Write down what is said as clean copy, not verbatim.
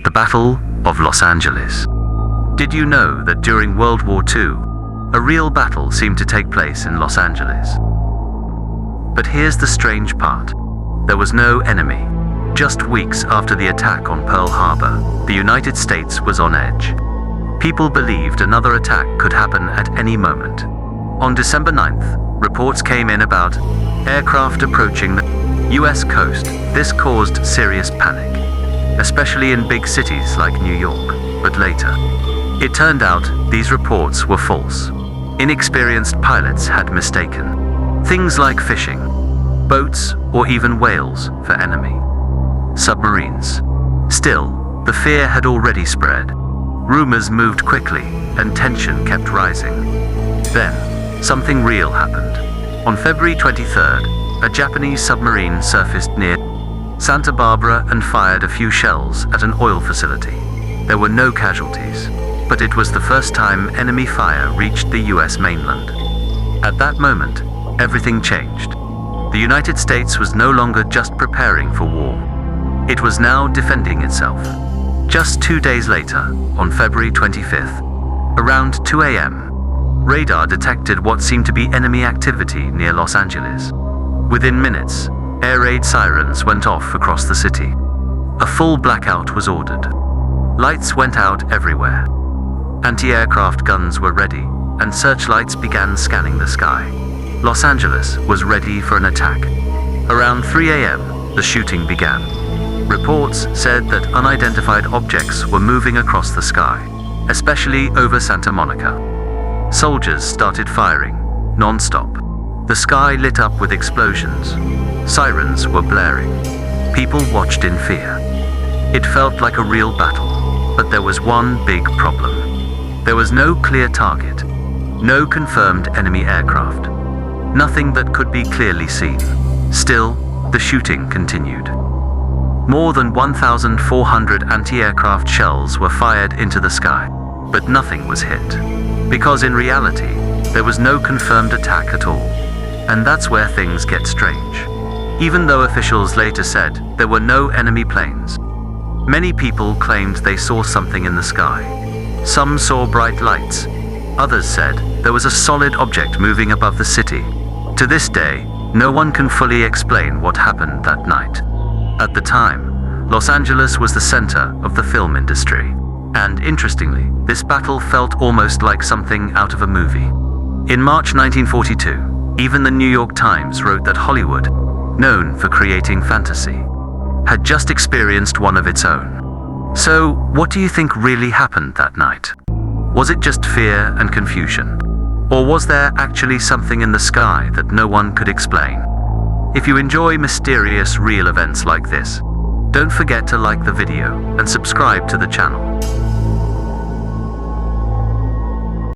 The Battle of Los Angeles. Did you know that during World War II, a real battle seemed to take place in Los Angeles? But here's the strange part. There was no enemy. Just weeks after the attack on Pearl Harbor, the United States was on edge. People believed another attack could happen at any moment. On December 9th, reports came in about aircraft approaching the US coast. This caused serious panic, especially in big cities like New York. But later, it turned out these reports were false. Inexperienced pilots had mistaken things like fishing, boats, or even whales for enemy submarines. Still, the fear had already spread. Rumors moved quickly, and tension kept rising. Then, something real happened. On February 23rd, a Japanese submarine surfaced near Santa Barbara and fired a few shells at an oil facility. There were no casualties, but it was the first time enemy fire reached the US mainland. At that moment, everything changed. The United States was no longer just preparing for war. It was now defending itself. Just 2 days later, on February 25th, around 2 a.m., radar detected what seemed to be enemy activity near Los Angeles. Within minutes, air raid sirens went off across the city. A full blackout was ordered. Lights went out everywhere. Anti-aircraft guns were ready, and searchlights began scanning the sky. Los Angeles was ready for an attack. Around 3 a.m., the shooting began. Reports said that unidentified objects were moving across the sky, especially over Santa Monica. Soldiers started firing, non-stop. The sky lit up with explosions. Sirens were blaring. People watched in fear. It felt like a real battle, but there was one big problem. There was no clear target, no confirmed enemy aircraft, nothing that could be clearly seen. Still, the shooting continued. More than 1,400 anti-aircraft shells were fired into the sky, but nothing was hit. Because in reality, there was no confirmed attack at all. And that's where things get strange. Even though officials later said there were no enemy planes, many people claimed they saw something in the sky. Some saw bright lights. Others said there was a solid object moving above the city. To this day, no one can fully explain what happened that night. At the time, Los Angeles was the center of the film industry. And interestingly, this battle felt almost like something out of a movie. In March 1942, even the New York Times wrote that Hollywood, known for creating fantasy, had just experienced one of its own. So, what do you think really happened that night? Was it just fear and confusion? Or was there actually something in the sky that no one could explain? If you enjoy mysterious real events like this, don't forget to like the video and subscribe to the channel.